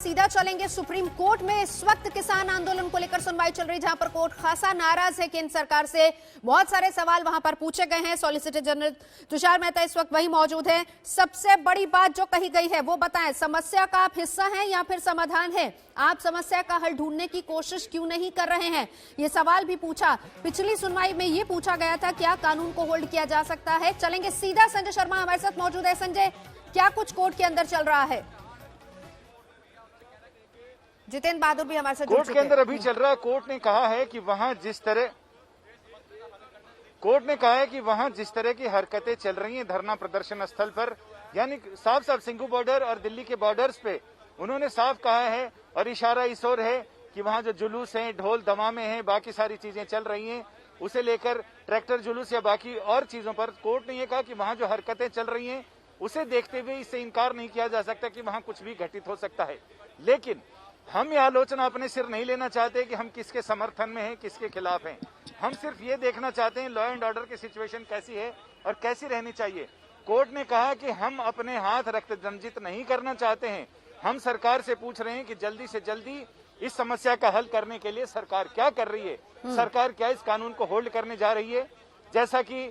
सीधा चलेंगे supreme court में। इस वक्त किसान आंदोलन को लेकर सुनवाई चल रही, जहां पर कोर्ट खासा नाराज है केंद्र सरकार से। बहुत सारे सवाल वहां पर पूछे गए हैं। सॉलिसिटर जनरल तुषार मेहता इस वक्त वही मौजूद है। सबसे बड़ी बात जो कही गई है वो बताएं, समस्या का आप हिस्सा हैं या फिर समाधान है? आप समस्या का हल ढूंढने की कोशिश क्यों नहीं कर रहे हैं? ये सवाल भी पूछा। पिछली सुनवाई में ये पूछा गया था क्या कानून को होल्ड किया जा सकता है। चलेंगे सीधा, संजय शर्मा हमारे साथ मौजूद है। संजय, क्या कुछ कोर्ट के अंदर चल रहा है? जितेंद्र बहादुर भी हमारे साथ कोर्ट के अंदर अभी चल रहा है। कोर्ट ने कहा है कि वहां जिस तरह की हरकतें चल रही हैं धरना प्रदर्शन स्थल पर, यानी साफ साफ सिंघू बॉर्डर और दिल्ली के बॉर्डर्स पे उन्होंने साफ कहा है और इशारा इस ओर है कि वहां जो जुलूस हैं, ढोल दमामे हैं, बाकी सारी चीजें चल रही हैं, उसे लेकर ट्रैक्टर जुलूस या बाकी और चीजों पर कोर्ट ने यह कहा कि वहां जो हरकतें चल रही हैं उसे देखते हुए इससे इनकार नहीं किया जा सकता कि वहां कुछ भी घटित हो सकता है। लेकिन हम ये आलोचना अपने सिर नहीं लेना चाहते कि हम किसके समर्थन में हैं, किसके खिलाफ हैं। हम सिर्फ ये देखना चाहते हैं लॉ एंड ऑर्डर की सिचुएशन कैसी है और कैसी रहनी चाहिए। कोर्ट ने कहा कि हम अपने हाथ रक्त रंजित नहीं करना चाहते हैं। हम सरकार से पूछ रहे हैं कि जल्दी से जल्दी इस समस्या का हल करने के लिए सरकार क्या कर रही है, सरकार क्या इस कानून को होल्ड करने जा रही है। जैसा कि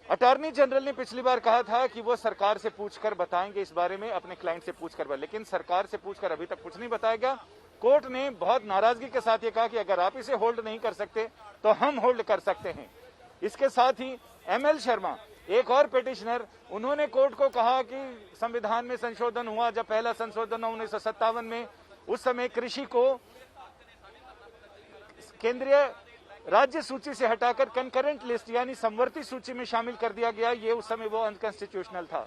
अटॉर्नी जनरल ने पिछली बार कहा था कि वो सरकार से पूछकर बताएंगे इस बारे में, अपने क्लाइंट से पूछकर, लेकिन सरकार से पूछकर अभी तक कुछ नहीं बताया गया। कोर्ट ने बहुत नाराजगी के साथ ये कहा कि अगर आप इसे होल्ड नहीं कर सकते तो हम होल्ड कर सकते हैं। इसके साथ ही ML शर्मा, एक और पिटिशनर, उन्होंने कोर्ट को कहा कि संविधान में संशोधन हुआ, जब पहला संशोधन 1957 में, उस समय कृषि को केंद्रीय राज्य सूची से हटाकर कंकरेंट लिस्ट यानी समवर्ती सूची में शामिल कर दिया गया। ये उस समय वो अनकॉन्स्टिट्यूशनल था।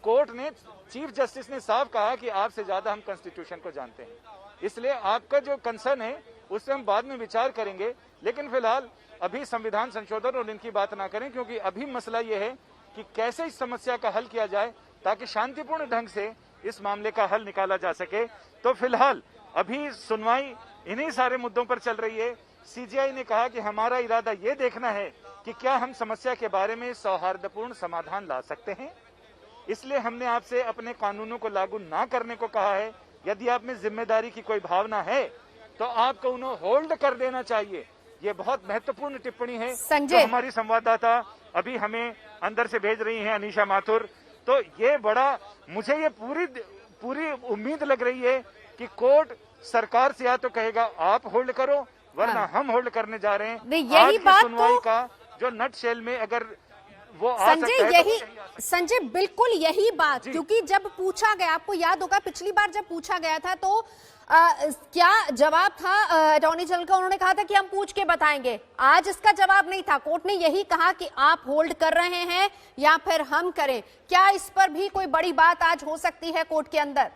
कोर्ट ने, चीफ जस्टिस ने साफ कहा कि आपसे ज्यादा हम कॉन्स्टिट्यूशन को जानते हैं, इसलिए आपका जो कंसर्न है उससे हम बाद में विचार करेंगे, लेकिन फिलहाल अभी संविधान संशोधन और इनकी बात ना करें, क्योंकि अभी मसला ये है कि कैसे इस समस्या का हल किया जाए ताकि शांतिपूर्ण ढंग से इस मामले का हल निकाला जा सके। तो फिलहाल अभी सुनवाई इन्हीं सारे मुद्दों पर चल रही है। CJI ने कहा कि हमारा इरादा ये देखना है कि क्या हम समस्या के बारे में सौहार्दपूर्ण समाधान ला सकते हैं, इसलिए हमने आपसे अपने कानूनों को लागू ना करने को कहा है। यदि आप में जिम्मेदारी की कोई भावना है तो आपको उन्हें होल्ड कर देना चाहिए। ये बहुत महत्वपूर्ण टिप्पणी है जो हमारी संवाददाता अभी हमें अंदर से भेज रही है, अनीशा माथुर। तो ये बड़ा, मुझे ये पूरी उम्मीद लग रही है कि कोर्ट सरकार से या तो कहेगा आप होल्ड करो, वरना हम होल्ड करने जा रहे हैं। यही बात सुनवाई का जो नट शेल में अगर वो आ सकता है, यही संजय, बिल्कुल यही बात, क्योंकि जब पूछा गया, आपको याद होगा पिछली बार जब पूछा गया था तो क्या जवाब था अटॉर्नी जनरल का? उन्होंने कहा था कि हम पूछ के बताएंगे। आज इसका जवाब नहीं था। कोर्ट ने यही कहा कि आप होल्ड कर रहे हैं या फिर हम करें। क्या इस पर भी कोई बड़ी बात आज हो सकती है कोर्ट के अंदर?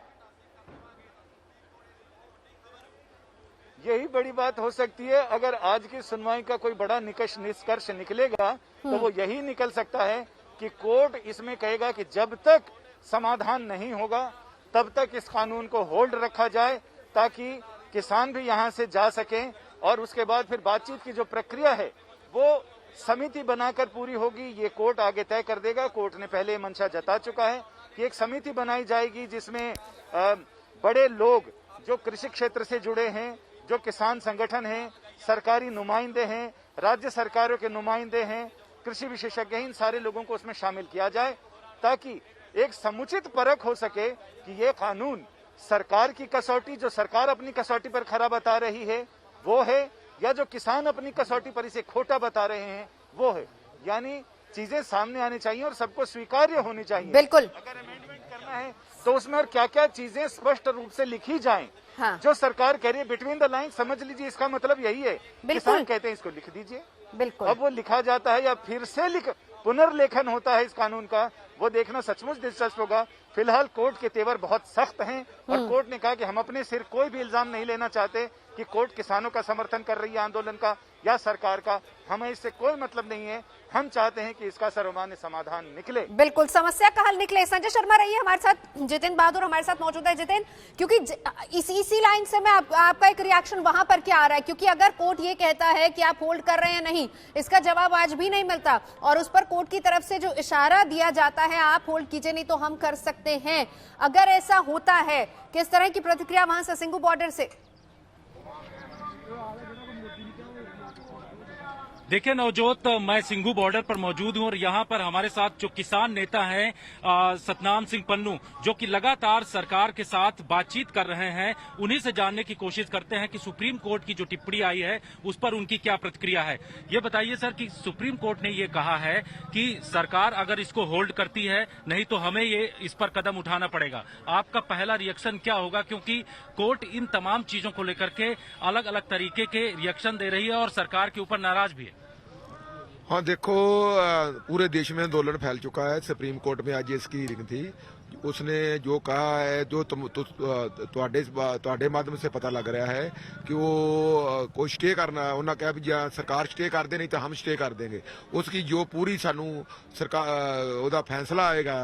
यही बड़ी बात हो सकती है। अगर आज की सुनवाई का कोई बड़ा निष्कर्ष निकलेगा तो वो यही निकल सकता है कि कोर्ट इसमें कहेगा कि जब तक समाधान नहीं होगा तब तक इस कानून को होल्ड रखा जाए, ताकि किसान भी यहां से जा सकें, और उसके बाद फिर बातचीत की जो प्रक्रिया है वो समिति बनाकर पूरी होगी। ये कोर्ट आगे तय कर देगा। कोर्ट ने पहले मंशा जता चुका है कि एक समिति बनाई जाएगी जिसमें बड़े लोग जो कृषि क्षेत्र से जुड़े हैं, जो किसान संगठन हैं, सरकारी नुमाइंदे हैं, राज्य सरकारों के नुमाइंदे हैं, कृषि विशेषज्ञ, इन सारे लोगों को उसमें शामिल किया जाए, ताकि एक समुचित परख हो सके कि ये कानून सरकार की कसौटी, जो सरकार अपनी कसौटी पर खरा बता रही है वो है, या जो किसान अपनी कसौटी पर इसे खोटा बता रहे हैं वो है। यानी चीजें सामने आनी चाहिए और सबको स्वीकार्य होनी चाहिए। बिल्कुल। अगर अमेंडमेंट करना है तो उसमें और क्या क्या चीजें स्पष्ट रूप से लिखी जाएं। हाँ। जो सरकार कह रही है बिटवीन द लाइन, समझ लीजिए इसका मतलब यही है। किसान कहते हैं इसको लिख दीजिए। बिल्कुल। अब वो लिखा जाता है या फिर से पुनर्लेखन होता है इस कानून का, वो देखना सचमुच दिलचस्प होगा। फिलहाल कोर्ट के तेवर बहुत सख्त हैं और कोर्ट ने कहा कि हम अपने सिर कोई भी इल्जाम नहीं लेना चाहते कि कोर्ट किसानों का समर्थन कर रही है आंदोलन का, या सरकार का, हमें इससे कोई मतलब नहीं है। हम चाहते हैं कि इसका सर्वमान्य समाधान निकले, बिल्कुल समस्या का हल निकले। संजय शर्मा रहिए हमारे साथ, जितिन बहादुर हमारे साथ मौजूद है। जितिन, क्योंकि इसी लाइन से मैं आपका एक रिएक्शन वहां पर क्या आ रहा है, क्योंकि अगर कोर्ट ये कहता है कि आप होल्ड कर रहे हैं नहीं, इसका जवाब आज भी नहीं मिलता और उस पर कोर्ट की तरफ से जो इशारा दिया जाता है आप होल्ड कीजिए नहीं तो हम कर सकते हैं, अगर ऐसा होता है किस तरह की प्रतिक्रिया वहां से सिंघू बॉर्डर से? देखिए नवजोत, मैं सिंघू बॉर्डर पर मौजूद हूं और यहां पर हमारे साथ जो किसान नेता हैं सतनाम सिंह पन्नू, जो कि लगातार सरकार के साथ बातचीत कर रहे हैं, उन्हीं से जानने की कोशिश करते हैं कि सुप्रीम कोर्ट की जो टिप्पणी आई है उस पर उनकी क्या प्रतिक्रिया है। ये बताइए सर कि सुप्रीम कोर्ट ने ये कहा है कि सरकार अगर इसको होल्ड करती है नहीं तो हमें ये इस पर कदम उठाना पड़ेगा, आपका पहला रिएक्शन क्या होगा? क्योंकि कोर्ट इन तमाम चीजों को लेकर के अलग अलग तरीके के रिएक्शन दे रही है और सरकार के ऊपर नाराज भी है। हाँ देखो, पूरे देश में आंदोलन फैल चुका है। सुप्रीम कोर्ट में आज इसकी हियरिंग थी, उसने जो कहा है, जो ਤੁਹਾਡੇ माध्यम से पता लग रहा है कि वो कोई स्टे करना, उन्होंने कहा भी सरकार स्टे कर दे नहीं तो हम स्टे कर देंगे। उसकी जो पूरी सानू सरकार ਉਹਦਾ फैसला आएगा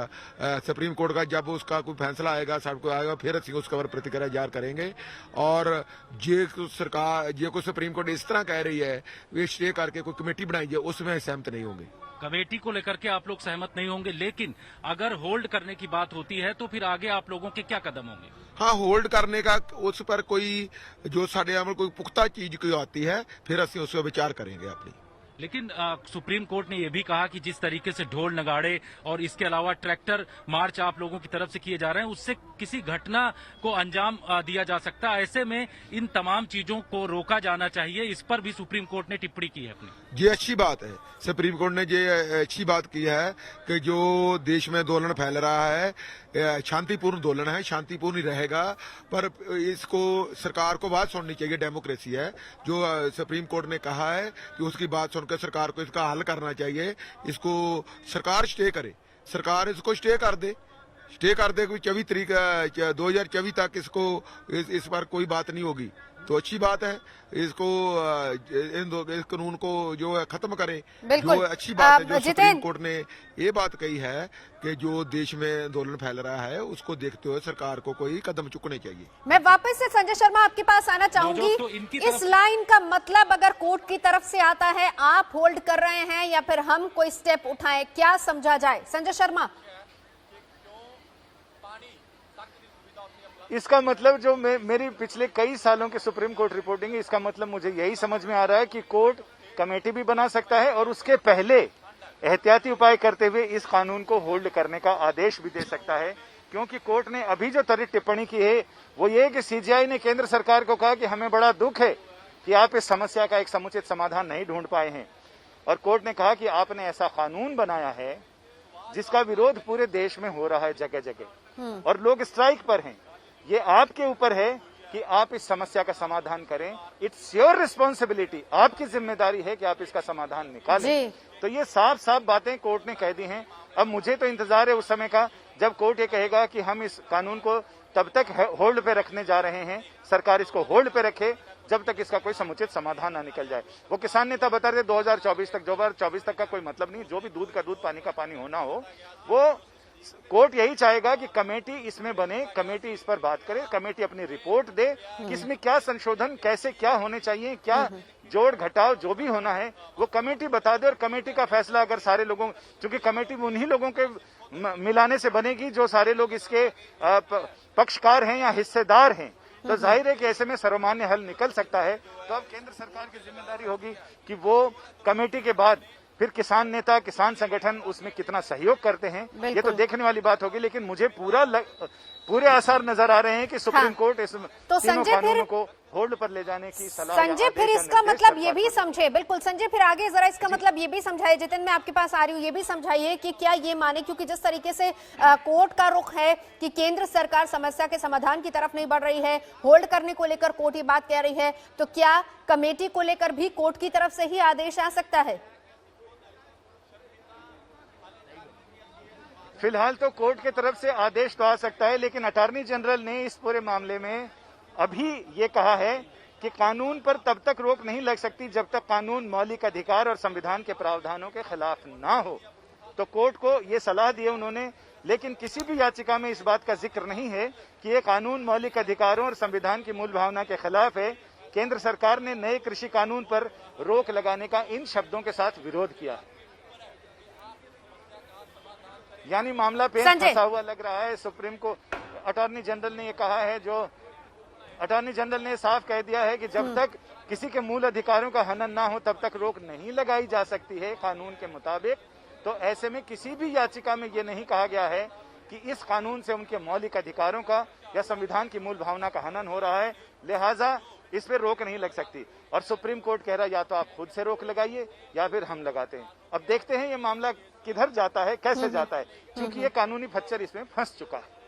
सुप्रीम कोर्ट का, जब उसका कोई फैसला आएगा सबको आएगा फिर ਅਸੀਂ उसके ऊपर प्रतिक्रिया जाहिर करेंगे। और जे कोई सुप्रीम कोर्ट इस तरह कह रही है वे स्टे करके कोई कमेटी बनाई जाए, उसमें सहमत नहीं होंगे। कमेटी को लेकर के आप लोग सहमत नहीं होंगे, लेकिन अगर होल्ड करने की बात होती है तो फिर आगे आप लोगों के क्या कदम होंगे? हाँ, होल्ड करने का उस पर कोई जो साढ़े अमल कोई पुख्ता चीज कोई आती है फिर असं उस पर विचार करेंगे अपनी। लेकिन सुप्रीम कोर्ट ने यह भी कहा कि जिस तरीके से ढोल नगाड़े और इसके अलावा ट्रैक्टर मार्च आप लोगों की तरफ से किए जा रहे हैं उससे किसी घटना को अंजाम दिया जा सकता है, ऐसे में इन तमाम चीजों को रोका जाना चाहिए। इस पर भी सुप्रीम कोर्ट ने टिप्पणी की है अपनी। ये अच्छी बात है, सुप्रीम कोर्ट ने ये अच्छी बात की है कि जो देश में आंदोलन फैल रहा है शांतिपूर्ण आंदोलन है, शांतिपूर्ण ही रहेगा, पर इसको सरकार को बात सुननी चाहिए। डेमोक्रेसी है, जो सुप्रीम कोर्ट ने कहा है कि उसकी बात सुनकर सरकार को इसका हल करना चाहिए। इसको सरकार स्टे करे, सरकार इसको स्टे कर दे कोई 24 तारीख 2024 तक इसको इस पर कोई बात नहीं होगी तो अच्छी बात है। इसको इस कानून को जो है खत्म करे, जो अच्छी बात है। जो सुप्रीम कोर्ट ने ये बात कही है कि जो देश में आंदोलन फैल रहा है उसको देखते हुए सरकार को कोई कदम चुकने चाहिए। मैं वापस से संजय शर्मा आपके पास आना चाहूंगी। तो इस लाइन का मतलब अगर कोर्ट की तरफ से आता है आप होल्ड कर रहे हैं या फिर हम कोई स्टेप उठाएं, क्या समझा जाए? संजय शर्मा, इसका मतलब जो मेरी पिछले कई सालों की सुप्रीम कोर्ट रिपोर्टिंग है, इसका मतलब मुझे यही समझ में आ रहा है कि कोर्ट कमेटी भी बना सकता है और उसके पहले एहतियाती उपाय करते हुए इस कानून को होल्ड करने का आदेश भी दे सकता है। क्योंकि कोर्ट ने अभी जो त्वरित टिप्पणी की है वो ये कि सीजीआई ने केंद्र सरकार को कहा कि हमें बड़ा दुख है कि आप इस समस्या का एक समुचित समाधान नहीं ढूंढ पाए हैं, और कोर्ट ने कहा कि आपने ऐसा कानून बनाया है जिसका विरोध पूरे देश में हो रहा है जगह जगह और लोग स्ट्राइक पर हैं। ये आपके ऊपर है कि आप इस समस्या का समाधान करें। इट्स योर रिस्पॉन्सिबिलिटी, आपकी जिम्मेदारी है कि आप इसका समाधान निकालें। तो ये साफ साफ बातें कोर्ट ने कह दी हैं। अब मुझे तो इंतजार है उस समय का जब कोर्ट ये कहेगा कि हम इस कानून को तब तक होल्ड पे रखने जा रहे हैं, सरकार इसको होल्ड पे रखे जब तक इसका कोई समुचित समाधान ना निकल जाए। वो किसान नेता बता रहे 2024 तक, 2024 तक का कोई मतलब नहीं, जो भी दूध का दूध पानी का पानी होना हो वो कोर्ट यही चाहेगा कि कमेटी इसमें बने, कमेटी इस पर बात करे, कमेटी अपनी रिपोर्ट दे कि इसमें क्या संशोधन, कैसे क्या होने चाहिए, क्या जोड़ घटाव जो भी होना है वो कमेटी बता दे। और कमेटी का फैसला अगर सारे लोगों, क्योंकि कमेटी उन्हीं लोगों के मिलाने से बनेगी जो सारे लोग इसके पक्षकार हैं या हिस्सेदार हैं, तो जाहिर है कि ऐसे में सर्वमान्य हल निकल सकता है। तो अब केंद्र सरकार की जिम्मेदारी होगी कि वो कमेटी के बाद फिर किसान नेता, किसान संगठन उसमें कितना सहयोग करते हैं ये तो देखने वाली बात होगी। लेकिन मुझे पूरे आसार नजर आ रहे हैं कि सुप्रीम कोर्ट इस तीनों कानूनों को होल्ड पर ले जाने की सलाह। संजय फिर इसका मतलब ये भी समझे, बिल्कुल संजय फिर आगे जरा इसका मतलब ये भी समझाइए। जितिन, मैं आपके पास आ रही हूँ, ये भी समझाइए कि क्या ये माने, क्योंकि जिस तरीके से कोर्ट का रुख है कि केंद्र सरकार समस्या के समाधान की तरफ नहीं बढ़ रही है, होल्ड करने को लेकर कोर्ट ये बात कह रही है, तो क्या कमेटी को लेकर भी कोर्ट की तरफ से ही आदेश आ सकता है? फिलहाल तो कोर्ट की तरफ से आदेश तो आ सकता है, लेकिन अटॉर्नी जनरल ने इस पूरे मामले में अभी ये कहा है कि कानून पर तब तक रोक नहीं लग सकती जब तक कानून मौलिक अधिकार और संविधान के प्रावधानों के खिलाफ ना हो। तो कोर्ट को ये सलाह दी है उन्होंने, लेकिन किसी भी याचिका में इस बात का जिक्र नहीं है कि ये कानून मौलिक अधिकारों और संविधान की मूल भावना के खिलाफ है। केंद्र सरकार ने नए कृषि कानून पर रोक लगाने का इन शब्दों के साथ विरोध किया, यानी मामला पेच फंसा हुआ लग रहा है। सुप्रीम को अटॉर्नी जनरल ने ये कहा है, जो अटॉर्नी जनरल ने साफ कह दिया है कि जब तक किसी के मूल अधिकारों का हनन ना हो तब तक रोक नहीं लगाई जा सकती है कानून के मुताबिक। तो ऐसे में किसी भी याचिका में ये नहीं कहा गया है कि इस कानून से उनके मौलिक अधिकारों का या संविधान की मूल भावना का हनन हो रहा है, लिहाजा इस पर रोक नहीं लग सकती। और सुप्रीम कोर्ट कह रहा है या तो आप खुद से रोक लगाइए या फिर हम लगाते हैं। अब देखते हैं ये मामला किधर जाता है, कैसे जाता है, क्योंकि ये कानूनी खच्चर इसमें फंस चुका है।